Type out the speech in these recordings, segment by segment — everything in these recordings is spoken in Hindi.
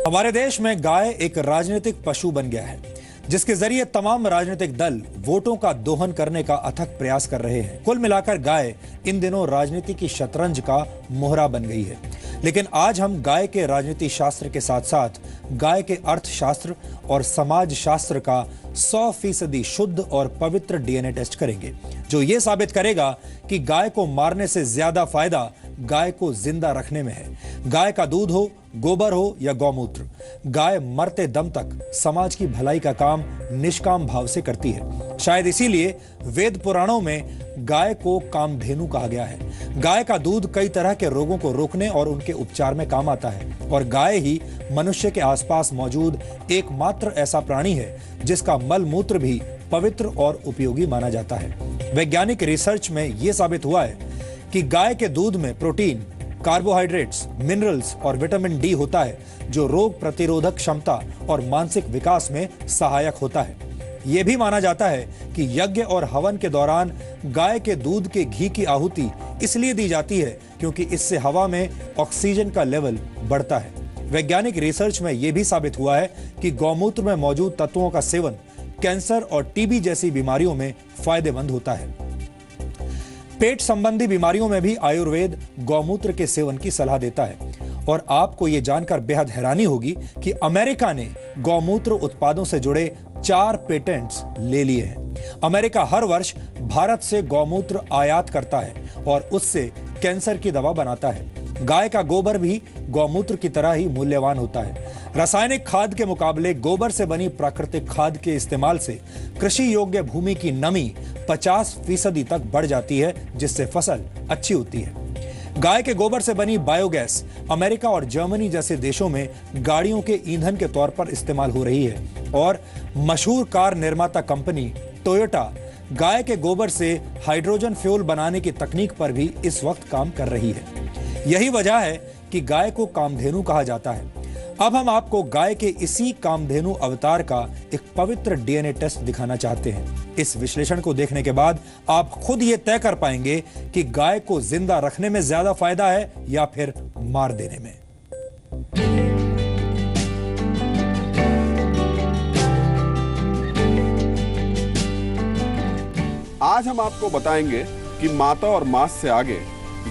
हमारे देश में गाय एक राजनीतिक पशु बन गया है, जिसके जरिए तमाम राजनीतिक दल वोटों का दोहन करने का अथक प्रयास कर रहे हैं। कुल मिलाकर गाय इन दिनों राजनीति की शतरंज का मोहरा बन गई है। लेकिन आज हम गाय के राजनीति शास्त्र के साथ साथ गाय के अर्थशास्त्र और समाज शास्त्र का 100% शुद्ध और पवित्र डीएनए टेस्ट करेंगे, जो ये साबित करेगा कि गाय को मारने से ज्यादा फायदा गाय को जिंदा रखने में है। गाय का दूध हो, गोबर हो या गौमूत्र, गाय मरते दम तक समाज की भलाई का काम निष्काम भाव से करती है। शायद इसीलिए वेद पुराणों में गाय को कामधेनु कहा गया है। गाय का दूध कई तरह के रोगों को रोकने और उनके उपचार में काम आता है और गाय ही मनुष्य के आसपास मौजूद एकमात्र ऐसा प्राणी है जिसका मल मूत्र भी पवित्र और उपयोगी माना जाता है। वैज्ञानिक रिसर्च में यह साबित हुआ है कि गाय के दूध में प्रोटीन, कार्बोहाइड्रेट्स, मिनरल्स और विटामिन डी होता है, जो रोग प्रतिरोधक क्षमता और मानसिक विकास में सहायक होता है। यह भी माना जाता है कि यज्ञ और हवन के दौरान गाय के दूध के घी की आहुति इसलिए दी जाती है क्योंकि इससे हवा में ऑक्सीजन का लेवल बढ़ता है। वैज्ञानिक रिसर्च में यह भी साबित हुआ है कि गौमूत्र में मौजूद तत्वों का सेवन कैंसर और टीबी जैसी बीमारियों में फायदेमंद होता है। पेट संबंधी बीमारियों में भी आयुर्वेद गौमूत्र के सेवन की सलाह देता है। और आपको यह जानकर बेहद हैरानी होगी कि अमेरिका ने गौमूत्र उत्पादों से जुड़े 4 पेटेंट्स ले लिए हैं। अमेरिका हर वर्ष भारत से गौमूत्र आयात करता है और उससे कैंसर की दवा बनाता है। गाय का गोबर भी गौमूत्र की तरह ही मूल्यवान होता है। रासायनिक खाद के मुकाबले गोबर से बनी प्राकृतिक खाद के इस्तेमाल से कृषि योग्य भूमि की नमी 50% तक बढ़ जाती है, जिससे फसल अच्छी होती है। गाय के गोबर से बनी बायोगैस अमेरिका और जर्मनी जैसे देशों में गाड़ियों के ईंधन के तौर पर इस्तेमाल हो रही है और मशहूर कार निर्माता कंपनी टोयोटा गाय के गोबर से हाइड्रोजन फ्यूल बनाने की तकनीक पर भी इस वक्त काम कर रही है। यही वजह है कि गाय को कामधेनु कहा जाता है। अब हम आपको गाय के इसी कामधेनु अवतार का एक पवित्र डीएनए टेस्ट दिखाना चाहते हैं। इस विश्लेषण को देखने के बाद आप खुद ये तय कर पाएंगे कि गाय को जिंदा रखने में ज्यादा फायदा है या फिर मार देने में। आज हम आपको बताएंगे कि माता और मांस से आगे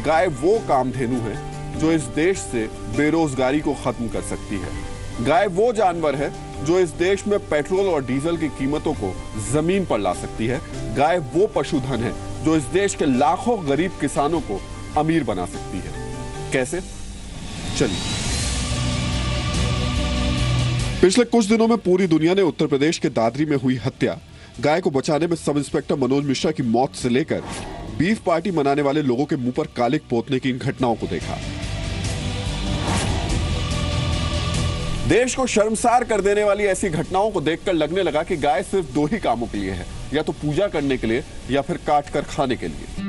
गाय वो कामधेनु है जो इस देश से बेरोजगारी को खत्म कर सकती है। गाय वो जानवर है जो इस देश में पेट्रोल और डीजल की कीमतों को जमीन पर ला सकती है। गाय वो पशुधन है जो इस देश के लाखों गरीब किसानों को अमीर बना सकती है। कैसे? चलिए। पिछले कुछ दिनों में पूरी दुनिया ने उत्तर प्रदेश के दादरी में हुई हत्या, गाय को बचाने में सब इंस्पेक्टर मनोज मिश्रा की मौत से लेकर बीफ पार्टी मनाने वाले लोगों के मुंह पर कालिक पोतने की इन घटनाओं को देखा। देश को शर्मसार कर देने वाली ऐसी घटनाओं को देखकर लगने लगा कि गाय सिर्फ 2 ही कामों के लिए है, या तो पूजा करने के लिए या फिर काट कर खाने के लिए।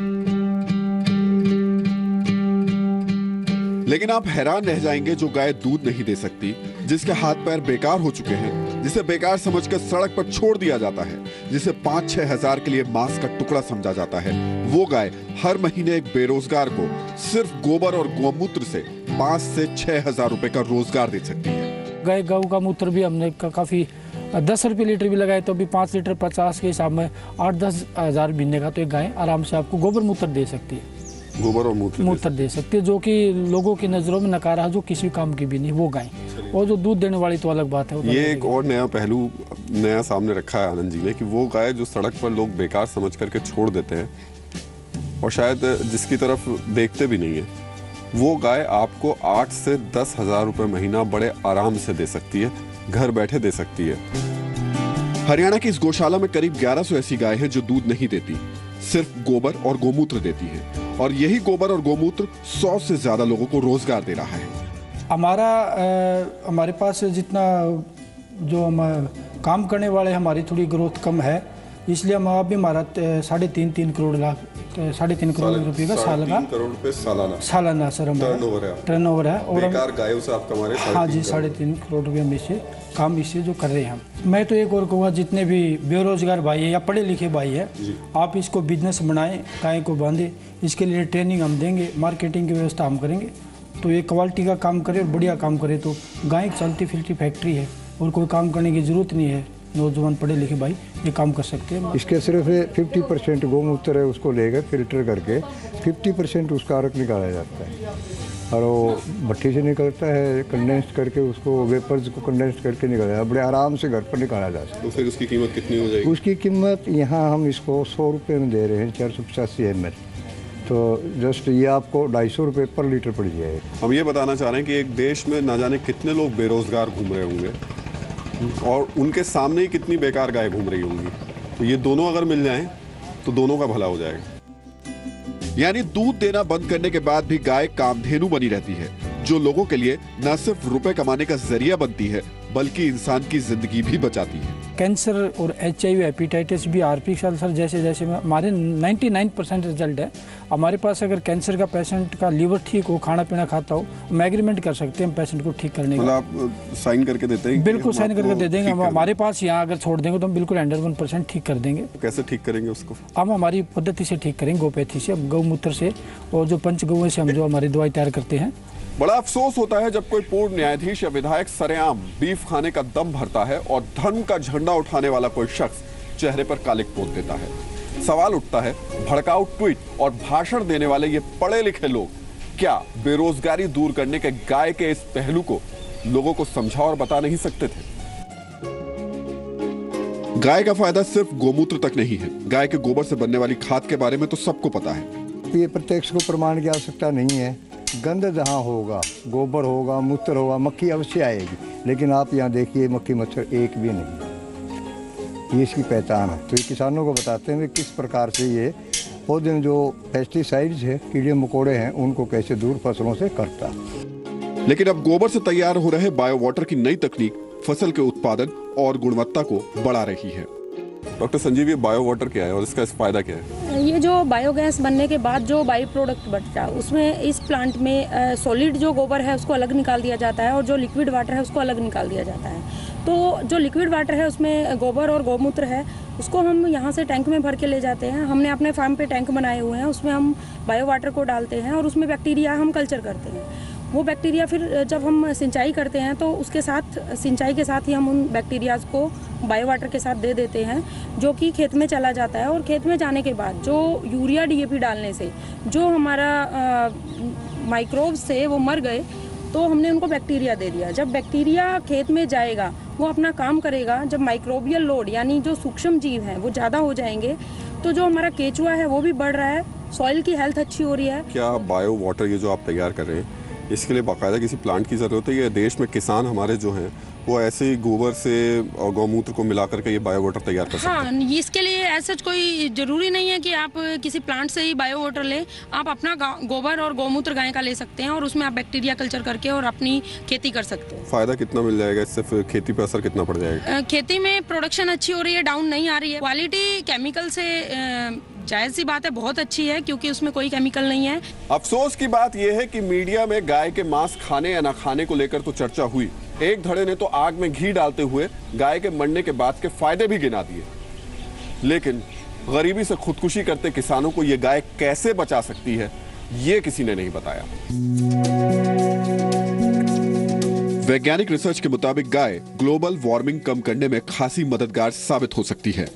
लेकिन आप हैरान रह जाएंगे, जो गाय दूध नहीं दे सकती, जिसके हाथ पैर बेकार हो चुके हैं, जिसे बेकार समझकर सड़क पर छोड़ दिया जाता है, जिसे 5-6 हजार के लिए मांस का टुकड़ा समझा जाता है, वो गाय हर महीने एक बेरोजगार को सिर्फ गोबर और गौमूत्र से 5 से 6 हजार रुपए का रोजगार दे सकती है। गाय गौ का मूत्र भी हमने काफी 10 रुपये लीटर भी लगाए, तो अभी 5 लीटर 50 के हिसाब में 8-10 हजार महीने का तो एक गाय आराम से आपको गोबर मूत्र दे सकती है। गोबर और मूत्र दे सकती है, जो कि लोगों की नजरों में नकारा है, जो किसी काम की भी नहीं, वो गाय। और जो दूध देने वाली तो अलग बात है। ये एक और नया पहलू नया सामने रखा है आनंद जी ने, कि वो गाय जो सड़क पर लोग बेकार समझ करके छोड़ देते हैं और शायद जिसकी तरफ देखते भी नहीं है, वो गाय आपको 8 से 10 हजार रुपए महीना बड़े आराम से दे सकती है, घर बैठे दे सकती है। हरियाणा की इस गौशाला में करीब 1100 ऐसी गाय हैं जो दूध नहीं देती, सिर्फ गोबर और गौमूत्र देती है। और यही गोबर और गौमूत्र 100 से ज्यादा लोगों को रोजगार दे रहा है। हमारे पास जितना जो हम काम करने वाले हमारी थोड़ी ग्रोथ कम है, इसलिए हम अभी हमारा 3.5 करोड़ रुपए का साल का सालाना सर टर्नओवर है। और गायों से आप कमा रहे हैं? हाँ जी, 3.5 करोड़ रुपये में से काम इससे जो कर रहे हैं हम। मैं तो एक और कहूँगा, जितने भी बेरोजगार भाई है या पढ़े लिखे भाई है, आप इसको बिजनेस बनाएं, गाय को बांधे, इसके लिए ट्रेनिंग हम देंगे, मार्केटिंग की व्यवस्था हम करेंगे तो ये क्वालिटी का काम करे और बढ़िया काम करे तो गाय एक चलती फिरती फैक्ट्री है और कोई काम करने की ज़रूरत नहीं है। नौजवान पढ़े लिखे भाई ये काम कर सकते हैं। इसके सिर्फ 50% गोमूत्र है, उसको लेकर फिल्टर करके 50% उसका अर्क निकाला जाता है और वो भट्टी से निकलता है, कंडेंस करके उसको वेपर्स को कंडेंस करके निकाला जाता है। बड़े आराम से घर पर निकाला जा सकता है। तो फिर उसकी कीमत कितनी हो जाएगी? उसकी कीमत यहाँ हम इसको 100 रुपये में दे रहे हैं, 485 ml। तो जस्ट ये आपको 250 रुपये पर लीटर पड़ जाएगा। हम ये बताना चाह रहे हैं कि एक देश में ना जाने कितने लोग बेरोजगार घूम रहे होंगे और उनके सामने ही कितनी बेकार गाय घूम रही होंगी। तो ये दोनों अगर मिल जाएं तो दोनों का भला हो जाएगा। यानी दूध देना बंद करने के बाद भी गाय कामधेनु बनी रहती है, जो लोगों के लिए न सिर्फ रुपए कमाने का जरिया बनती है बल्कि इंसान की जिंदगी भी बचाती है। कैंसर और HIV हेपेटाइटिस भी आरपी अल्सर जैसे जैसे हमारे 99% रिजल्ट है। हमारे पास अगर कैंसर का पेशेंट का लीवर ठीक हो, खाना पीना खाता हो, हम एग्रीमेंट कर सकते हैं पेशेंट को ठीक करने का। मतलब आप साइन करके देते हैं? बिल्कुल साइन करके दे देंगे। हमारे पास यहाँ अगर छोड़ देंगे तो हम बिल्कुल 100% ठीक कर देंगे। कैसे ठीक करेंगे उसको? हम हमारी पद्धति से ठीक करेंगे, गोपैथी से, गौमूत्र से और जो पंचगव्य से हम जो हमारी दवाई तैयार करते हैं। बड़ा अफसोस होता है जब कोई पूर्व न्यायाधीश या विधायक सरेआम बीफ खाने का दम भरता है और धर्म का झंडा उठाने वाला कोई शख्स चेहरे पर कालिक पोत देता है। सवाल उठता है, भड़काऊ ट्वीट और भाषण देने वाले ये पढ़े लिखे लोग क्या बेरोजगारी दूर करने के गाय के इस पहलू को लोगों को समझा और बता नहीं सकते थे? गाय का फायदा सिर्फ गोमूत्र तक नहीं है। गाय के गोबर से बनने वाली खाद के बारे में तो सबको पता है। ये प्रत्यक्ष को प्रमाण की आवश्यकता नहीं है। गंध जहाँ होगा, गोबर होगा, मूत्र होगा, मक्खी अवश्य आएगी, लेकिन आप यहाँ देखिए मक्खी मच्छर एक भी नहीं। ये इसकी पहचान है। तो ये किसानों को बताते हैं कि किस प्रकार से ये पौधे में जो पेस्टिसाइड्स है, कीड़े मकोड़े हैं, उनको कैसे दूर फसलों से करता है। लेकिन अब गोबर से तैयार हो रहे बायो वाटर की नई तकनीक फसल के उत्पादन और गुणवत्ता को बढ़ा रही है। डॉक्टर संजीव, ये बायो वाटर क्या है और इसका फायदा क्या है? ये जो बायोगैस बनने के बाद जो बाई प्रोडक्ट बचता है उसमें इस प्लांट में सॉलिड जो गोबर है उसको अलग निकाल दिया जाता है और जो लिक्विड वाटर है उसको अलग निकाल दिया जाता है। तो जो लिक्विड वाटर है उसमें गोबर और गौमूत्र है, उसको हम यहाँ से टैंक में भर के ले जाते हैं। हमने अपने फार्म पे टैंक बनाए हुए हैं, उसमें हम बायो वाटर को डालते हैं और उसमें बैक्टीरिया हम कल्चर करते हैं। वो बैक्टीरिया फिर जब हम सिंचाई करते हैं तो उसके साथ सिंचाई के साथ ही हम उन बैक्टीरियाज को बायो वाटर के साथ दे देते हैं, जो कि खेत में चला जाता है। और खेत में जाने के बाद जो यूरिया DAP डालने से जो हमारा माइक्रोब्स थे वो मर गए, तो हमने उनको बैक्टीरिया दे दिया। जब बैक्टीरिया खेत में जाएगा वो अपना काम करेगा। जब माइक्रोबियल लोड यानी जो सूक्ष्म जीव हैं वो ज़्यादा हो जाएंगे तो जो हमारा केचुआ है वो भी बढ़ रहा है, सॉइल की हेल्थ अच्छी हो रही है। क्या बायो वाटर ये जो आप तैयार कर रहे हैं इसके लिए बाकायदा किसी प्लांट की ज़रूरत है या देश में किसान हमारे जो हैं वो ऐसे ही गोबर से और गौमूत्र को मिला करके ये बायो वाटर तैयार कर सकते हैं? हाँ, इसके लिए ऐसा कोई ज़रूरी नहीं है कि आप किसी प्लांट से ही बायो वाटर लें। आप अपना गोबर और गौमूत्र गाय का ले सकते हैं और उसमें आप बैक्टीरिया कल्चर करके और अपनी खेती कर सकते हैं। फ़ायदा कितना मिल जाएगा इससे? फिर खेती पर असर कितना पड़ जाएगा? खेती में प्रोडक्शन अच्छी हो रही है, डाउन नहीं आ रही है। क्वालिटी केमिकल से जायज़ सी बात है बहुत अच्छी है क्योंकि उसमें कोई केमिकल नहीं है। अफसोस की बात यह है कि मीडिया में गाय के मांस खाने या ना खाने को लेकर तो चर्चा हुई, एक धड़े ने तो आग में घी डालते हुए गाय के मरने के बाद के फायदे भी गिना दिए, लेकिन गरीबी से खुदकुशी करते किसानों को यह गाय कैसे बचा सकती है ये किसी ने नहीं बताया। वैज्ञानिक रिसर्च के मुताबिक गाय ग्लोबल वार्मिंग कम करने में खासी मददगार साबित हो सकती है।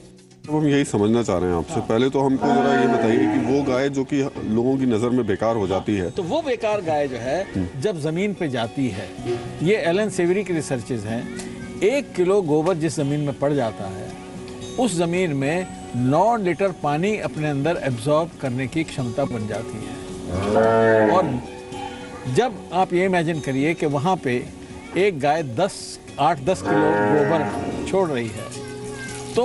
तो हम यही समझना चाह रहे हैं आपसे। पहले तो हमको जरा ये बताइए कि वो गाय जो कि लोगों की नज़र में बेकार हो जाती है, तो वो बेकार गाय जो है जब जमीन पे जाती है, ये एलन सेवरी की रिसर्चेज हैं, 1 किलो गोबर जिस जमीन में पड़ जाता है उस जमीन में 9 लीटर पानी अपने अंदर एब्जॉर्ब करने की क्षमता बन जाती है। और जब आप ये इमेजिन करिए कि वहाँ पे एक गाय 8-10 किलो गोबर छोड़ रही है तो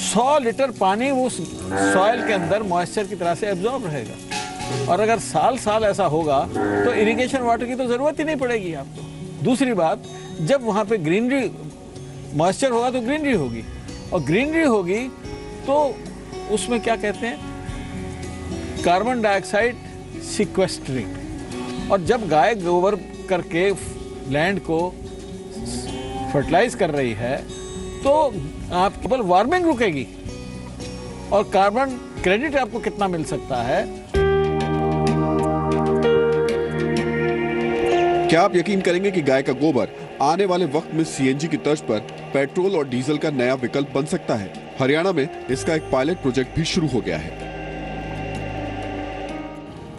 100 लीटर पानी उस सॉइल के अंदर मॉइस्चर की तरह से एब्जॉर्ब रहेगा। और अगर साल ऐसा होगा तो इरिगेशन वाटर की तो ज़रूरत ही नहीं पड़ेगी आपको। दूसरी बात, जब वहाँ पे ग्रीनरी मॉइस्चर होगा तो ग्रीनरी होगी, और ग्रीनरी होगी तो उसमें क्या कहते हैं, कार्बन डाइऑक्साइड सिक्वेस्टरिंग। और जब गाय गोबर करके लैंड को फर्टिलाइज कर रही है तो आप केवल वार्मिंग रुकेगी और कार्बन क्रेडिट आपको कितना मिल सकता है। क्या आप यकीन करेंगे कि गाय का गोबर आने वाले वक्त में सीएनजी की तर्ज पर पेट्रोल और डीजल का नया विकल्प बन सकता है? हरियाणा में इसका एक पायलट प्रोजेक्ट भी शुरू हो गया है।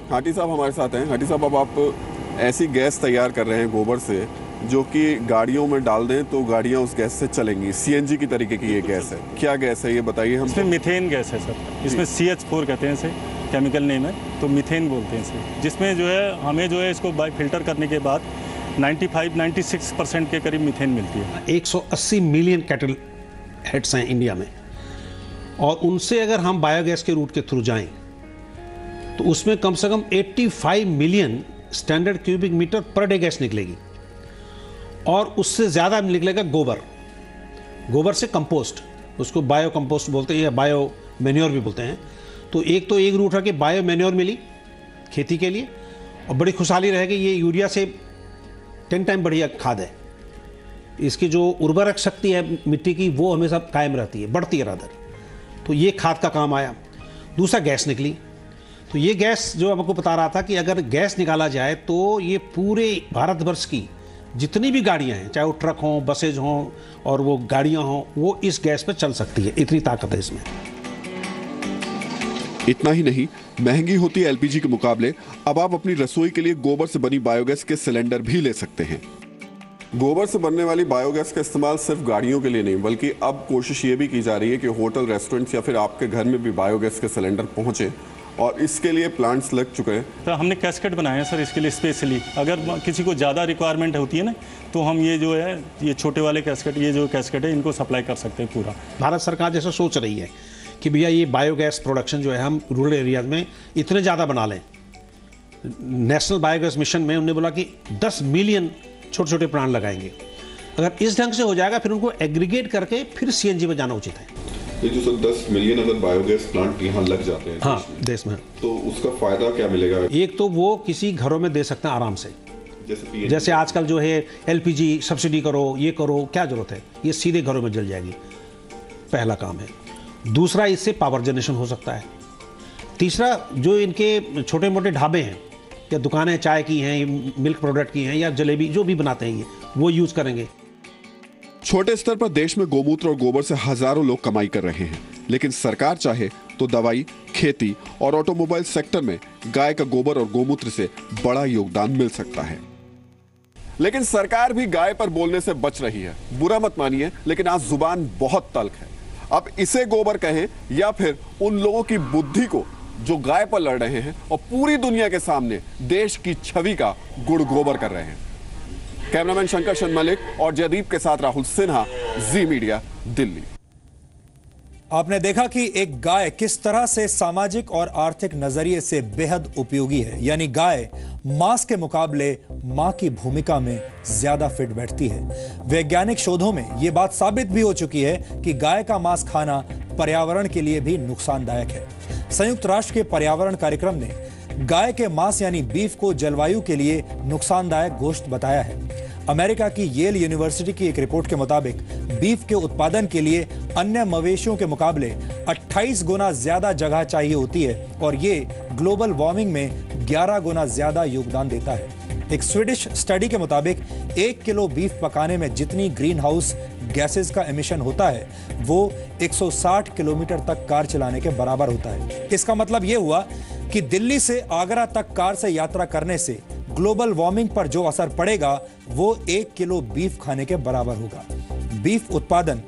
हाटी साहब हमारे साथ हैं। हाटी साहब, अब आप ऐसी गैस तैयार कर रहे हैं गोबर से जो कि गाड़ियों में डाल दें तो गाड़ियां उस गैस से चलेंगी। सीएनजी की तरीके की ये गैस है, क्या गैस है ये बताइए हम। इसमें मीथेन गैस है सर, इसमें CH4 कहते हैं इसे, केमिकल नेम है, तो मीथेन बोलते हैं इसे, जिसमें जो है हमें जो है इसको फिल्टर करने के बाद 95-96% के करीब मीथेन मिलती है। 180 मिलियन कैटल हेड्स हैं इंडिया में, और उनसे अगर हम बायोगैस के रूट के थ्रू जाएं तो उसमें कम से कम 85 million standard cubic metre per day गैस निकलेगी, और उससे ज़्यादा निकलेगा गोबर से कंपोस्ट, उसको बायो कंपोस्ट बोलते हैं या बायो मैन्योर भी बोलते हैं। तो एक रूट है कि बायो मैन्योर मिली खेती के लिए, और बड़ी खुशहाली रहेगी, ये यूरिया से 10 टाइम बढ़िया खाद है। इसकी जो उर्वरक शक्ति है मिट्टी की वो हमेशा कायम रहती है, बढ़ती है रादर। तो ये खाद का काम आया। दूसरा गैस निकली, तो ये गैस जो आपको बता रहा था कि अगर गैस निकाला जाए तो ये पूरे भारतवर्ष की जितनी भी गाड़ियां हैं, चाहे वो ट्रक हों, बसेज हों और वो गाड़ियां हों, वो इस गैस पे चल सकती है, इतनी ताकत है इसमें। इतना ही नहीं, महंगी होती एलपीजी के मुकाबले अब आप अपनी रसोई के लिए गोबर से बनी बायोगैस के सिलेंडर भी ले सकते हैं। गोबर से बनने वाली बायोगैस का इस्तेमाल सिर्फ गाड़ियों के लिए नहीं, बल्कि अब कोशिश ये भी की जा रही है कि होटल, रेस्टोरेंट्स या फिर आपके घर में भी बायोगैस के सिलेंडर पहुंचे, और इसके लिए प्लांट्स लग चुके हैं। तो हमने कैस्केट बनाया है सर इसके लिए स्पेशली, अगर किसी को ज़्यादा रिक्वायरमेंट होती है ना, तो हम ये जो है ये छोटे वाले कैस्केट, ये जो कैस्केट है इनको सप्लाई कर सकते हैं पूरा। भारत सरकार जैसा सोच रही है कि भैया ये बायोगैस प्रोडक्शन जो है हम रूरल एरियाज में इतने ज़्यादा बना लें। नेशनल बायोगैस मिशन में उन्होंने बोला कि 10 मिलियन छोटे छोटे प्लांट लगाएंगे। अगर इस ढंग से हो जाएगा फिर उनको एग्रीगेट करके फिर सीएनजी में जाना उचित है। ये जो सर 10 मिलियन अगर बायोगैस प्लांट यहाँ लग जाते हैं देश में, तो उसका फायदा क्या मिलेगा? एक तो वो किसी घरों में दे सकते हैं आराम से, जैसे आजकल जो है एलपीजी सब्सिडी करो, ये करो, क्या जरूरत है, ये सीधे घरों में जल जाएगी, पहला काम है। दूसरा, इससे पावर जनरेशन हो सकता है। तीसरा, जो इनके छोटे मोटे ढाबे हैं या दुकानें चाय की हैं, मिल्क प्रोडक्ट की हैं या जलेबी जो भी बनाते हैं, ये वो यूज करेंगे। छोटे स्तर पर देश में गोमूत्र और गोबर से हजारों लोग कमाई कर रहे हैं, लेकिन सरकार चाहे तो दवाई, खेती और ऑटोमोबाइल सेक्टर में गाय का गोबर और गोमूत्र से बड़ा योगदान मिल सकता है। लेकिन सरकार भी गाय पर बोलने से बच रही है। बुरा मत मानिए, लेकिन आज जुबान बहुत तल्ख है। अब इसे गोबर कहें या फिर उन लोगों की बुद्धि को जो गाय पर लड़ रहे हैं और पूरी दुनिया के सामने देश की छवि का गुड़ गोबर कर रहे हैं। कैमरामैन शंकर शनमलिक और जयदीप के साथ राहुल सिन्हा, जी मीडिया, दिल्ली। आपने देखा कि एक गाय किस तरह से सामाजिक और आर्थिक नजरिए से बेहद उपयोगी है। यानी गाय मांस के मुकाबले मां की भूमिका में ज्यादा फिट बैठती है। वैज्ञानिक शोधों में यह बात साबित भी हो चुकी है कि गाय का मांस खाना पर्यावरण के लिए भी नुकसानदायक है। संयुक्त राष्ट्र के पर्यावरण कार्यक्रम ने गाय के मांस यानी बीफ को जलवायु के लिए नुकसानदायक गोश्त बताया है। अमेरिका की येल यूनिवर्सिटी की एक रिपोर्ट के मुताबिक बीफ के उत्पादन के लिए अन्य मवेशियों के मुकाबले 28 गुना ज्यादा जगह चाहिए होती है, और ये ग्लोबल वार्मिंग में 11 गुना ज्यादा योगदान देता है। एक स्वीडिश स्टडी के मुताबिक 1 किलो बीफ पकाने में जितनी ग्रीन हाउस गैसेस का एमिशन होता है वो 160 किलोमीटर तक कार चलाने के बराबर होता है। इसका मतलब यह हुआ कि दिल्ली से आगरा तक कार से यात्रा करने से ग्लोबल वार्मिंग पर जो असर पड़ेगा वो 1 किलो बीफ खाने के बराबर होगा। बीफ उत्पादन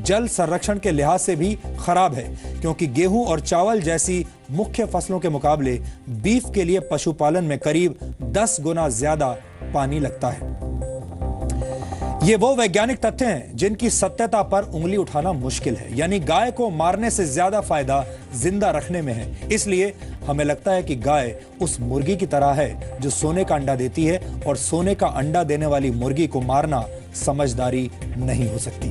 जल संरक्षण के लिहाज से भी खराब है, क्योंकि गेहूं और चावल जैसी मुख्य फसलों के मुकाबले बीफ के लिए पशुपालन में करीब 10 गुना ज्यादा पानी लगता है। ये वो वैज्ञानिक तथ्य हैं जिनकी सत्यता पर उंगली उठाना मुश्किल है। यानी गाय को मारने से ज्यादा फायदा जिंदा रखने में है। इसलिए हमें लगता है कि गाय उस मुर्गी की तरह है जो सोने का अंडा देती है, और सोने का अंडा देने वाली मुर्गी को मारना समझदारी नहीं हो सकती।